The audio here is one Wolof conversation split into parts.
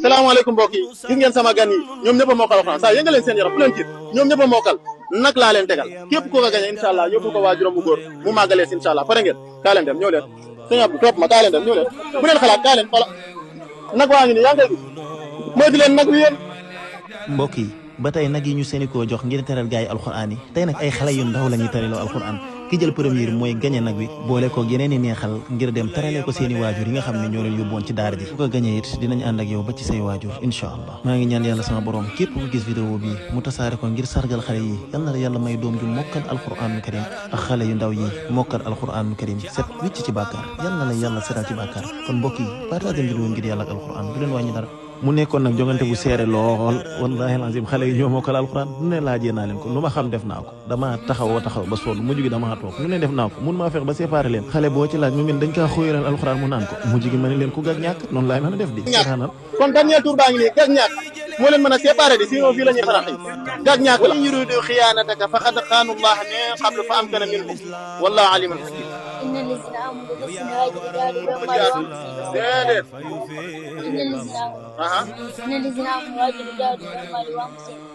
salaamaaleykum mbokk yi gis ngeen sama gan yi ñoom ñëpp a mokkal alxuraan saa yëngaleen seen yaram bu leen tiit ñoom ñëpp a mokkal nag laa leen tegal képp ko ko gañe incha allah yóbbu ko waajuram bu góor mu màggalees incha allah pare ngeen kaa leen dem ñëw leen sëñ Abdou topp ma kaa leen dem ñëw leen bu leen xalaat kaa leen nag waa ngi ni yaa ngi koy gis moytu leen nag wi yéen mbokk yi ba tey nag yi ñu seeni koo jox ngir teral gaay yi alxuraan yi tey nag ay xale yu ndaw la ñuy tariloo alxuraan ki jël premier mooy gañe nag wi boole ko yeneen i neexal ngir dem teralee ko seeni waajur yi nga xam ne ñoo leen yóbboon ci daara ji bu ko gañe it dinañ ànd ak yow ba ci say waajur incha allah maa ngi ñaan yàlla sama borom képp ku gis vidéo bi mu tasaare ko ngir sargal xale yi yal na la yàlla may doom ju mokkal alxuraanul karim ak xale yu ndaw yi mokkal alxuraanul karim set wicc ci bàkkaar yal na la yàlla setal ci bàkkaar kon mbokk yi partage vidéo ngir yàlla ak alxuraan du leen wàññi dara mu nekkoon nag jongante bu seere lool wallahi alazim xale yi ñoo mokkal alxuraan lu ne laajee naa leen ko lu ma xam def naa ko dama taxaw ba sonn mujj gi dama toog lu ne def naa ko mun maa fex ba séparé leen xale boo ci laaj mu mel dañ kaa xóoyalal alxuraan mu naan ko mujj gi ma ne leen ku gag ñàkk noonu laay mën a def di seetaanal kon dernier tour baa ngi nii gag ñàkk moo leen mën a séparé di sinon fii la ñuy farax yi gag ñàkk la yuridu xiyaanataka faqad xaanu llaha min qablu fa amkana minhum wallahu alimun hakim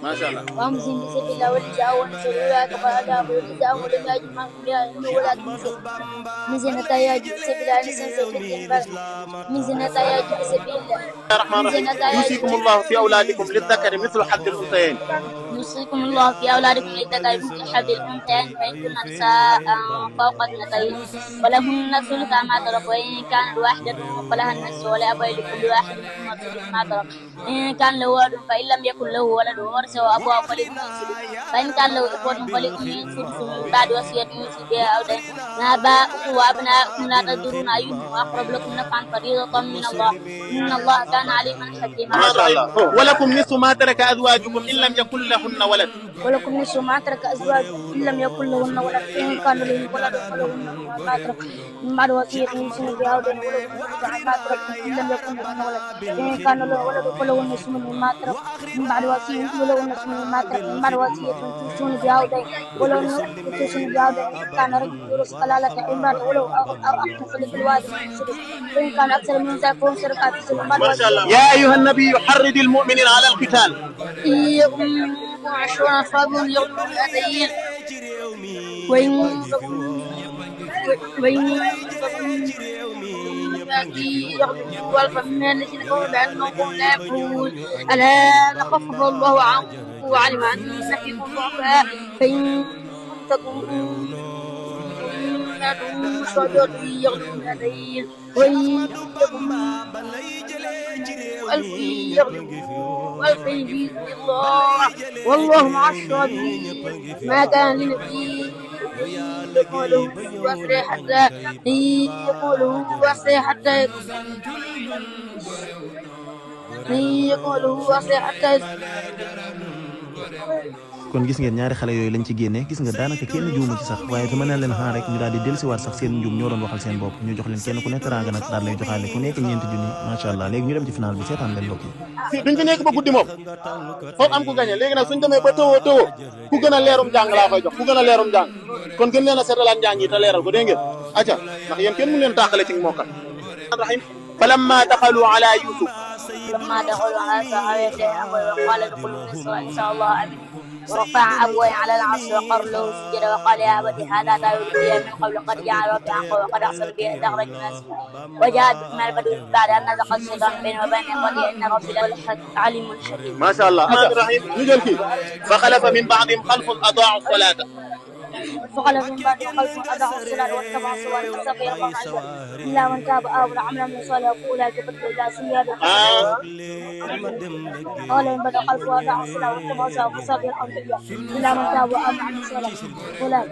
ما شاء الله وامزين بسبيل الله والجزاء ونسأل أولئك فأداب والجزاء ولم يجد معهم بها إنه ولا تنسل من زينة يجب بسبيل الله نسنسل في الدين من زينة يجب بسبيل الله الرحمن الرحيم يوصيكم الله في أولادكم للذكر مثل حظ الأنثيين يوصيكم الله في أولادكم للذكر مثل حظ الأنثيين فإن كن نساء فوق اثنتين ولهن ثلث ما ترك وإن كانت واحدة فلها النصف ولأبويه لكل واحد منهما ثلث ما ترك إن كان له ولد فإن لم يكن له ولد ورثه أبوه فلأبوه السدس فإن كان له إخوة فلأمه السدس من بعد وصية يوصي بها أو دين آباؤكم وأبناؤكم لا تدرون أيهم أقرب لكم نفعا فريضة من الله إن الله كان عليما حكيما ما شاء الله ولكم نصف ما ترك أزواجكم إن لم يكن لهن ولد ولكم نصف ما ترك أزواجكم إن لم يكن لهن ولد إن كان لهن ولد فلهن ما ترك من بعد وصية يوصي بها أو دين ولكم نصف ما ترك إن لم يكن لهن ولد إن كان له ولد فلهن نصف ما ترك من بعد وصية ولهن نصف ما ترك من بعد وصية توصون بها أو دين ولهن توصون بها أو دين إن كان رجل يورث كلالة امرأة ولو أو أخت فلك الوارث السدس وإن كان أكثر من ذلك فهم شركاء في الثلث ما شاء الله يا أيها النبي حرض المؤمنين على القتال يقوم 20 صابون يغلبون الأذيين وإن يغلبوا ألفا من الذين كفروا بأنهم لا يفقهون ألا خفف الله عنكم وعلم أن فيكم ضعفاء فإن تكونوا شهداء يغلبون الأذيين وإن يكن ألف يغلبوا ألفين بإذن الله والله مع الصابرين ما كان لنبي يقوله وأسرع حتى kon gis ngeen ñaari xale yooyu lañ ci génne gis nga daanaka kenn juumu ci sax waaye te mën naa leen xaar rek ñu daal di dellusiwaat sax seen njuum ñoo doon waxal seen bopp ñu jox leen kenn ku nekk teraanga nag daal lay joxaale ku nekk ñeenti junni macha allah léegi ñu dem ci final bi seetaan leen mbokk yi duñ fi nekk ba guddi moom foofu am ku gagné léegi nag suñ demee ba tëwoo ku gën a leerum jàng laa koy jox ku gën a leerum jàng kon gën leen a seetalaat njàng yi te leeral ko dégg ngeen acca ndax yéen kenn mu leen tàqale ci mokkal rahim falamma daxalu ala yusuf وقال ادخلوا مصر إن شاء الله آمين ورفع أبويه على العرش وقر له سجدا وقال يا أبت هذا تأويل رؤياي من قبل قد جعل ربي حقا وقد أحسن بي إذ أخرج الناس وجاء بكم البدو بعد أن نزغ الشيطان بيني وبين إخوتي إن ربي عليم حكيم. ما شاء الله الرحمن الرحيم نجل فيه فخلف من بعضهم خلف أضاعوا الصلاة فخلف من بعد خلف أضاعوا الصلاة واتبعوا السبل فسوف يلقون غيا إلا من تاب وآمن وعمل صالحا فأولئك يبدل الله سيئاتهم قال من بعد خلف أضاعوا الصلاة واتبعوا السبل فسوف يلقون غيا إلا من تاب وآمن وعمل صالحا فأولئك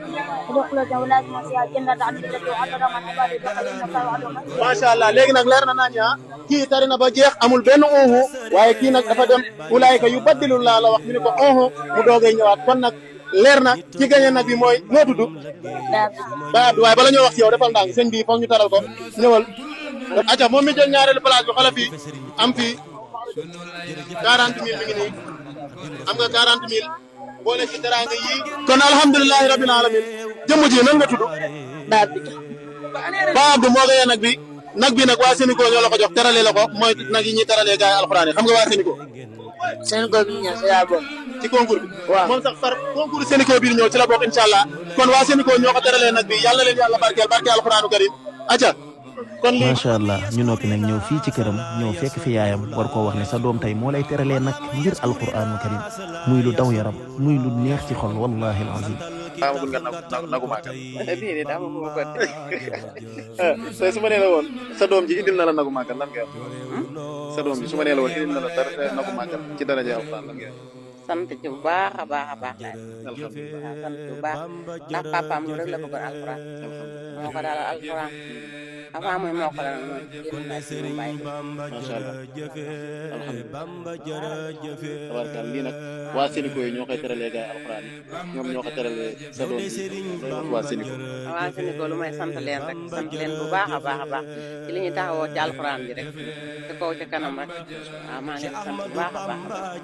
يدخلون جنات فيها جنات عدن التي وعدها من عباده ما شاء الله léegi nag leer na naa ñaa kii tari na ba jeex amul benn uhu waaye kii nag dafa dem ulaayka yubaddilu la wax ñu ne ko uhu mu doogay ñëwaat kon nag leer na ci gañe nag bi mooy noo tudd ba Abdou waaye bala ñoo wax ci yow defal ndànk sëñ bi foog ñu taral ko ñëwal acca moom mi jël ñaareelu place bi xala fii am fii 40 000 mi ngi nii am nga 40 000 boole ci teraanga yi kon alhamdulilahi rabbil alamin jëmm ji nan nga tudd ba Abdou moo gañe nag bi nag bi nag waa Sénico ñoo la ko jox terale la ko mooy nag yi ñuy teralee gars yi alxuraan yi xam nga waa Sénico. Sénico bi ñëw si laa bokk. ci concours bi. waaw moom sax far concours Sénico bi ñëw ci la bokk incha allah kon waa Sénico ñoo ko teralee nag bi yàlla leen yàlla barkeel alxuraanu karim aca kon lii macha allah ñu noppi nag ñëw fii ci këram ñëw fekk fi yaayam war koo wax ne sa doom tey moo lay teralee nag ngir alquraanu karim muy lu daw yaram muy lu neex ci xol wallahi alazim. amagul nga nagu màggal. déedéet amagul ko tey su ma nee la woon sa doom ji indil na la nagu màggal lan nga wax. sa doom ji su ma nee la woon indil na la dara nagu màggal ci daraja alxuraan lan nga wax. sant ci bu baax a baax a baax laay. alhamdulilah sant ci bu baax ndax papaam lu rek la bëggoon alxuraan. moo ko daal alxuraan avant muy moo ko daal mooy génn naa si mu bàyyi. macha allah alhamdulilah tabarkal lii nag waa Sénico yi ñoo koy teralee gars yi alxuraan yi ñoom ñoo ko teralee sa doom bi waa Sénico. waa Sénico lu may sant leen rek sant leen bu baax a baax a baax ci li ñuy taxawoo ci alxuraan bi rek ci kaw ci kanam rek waaw maa ngi sant bu baax a baax a baax.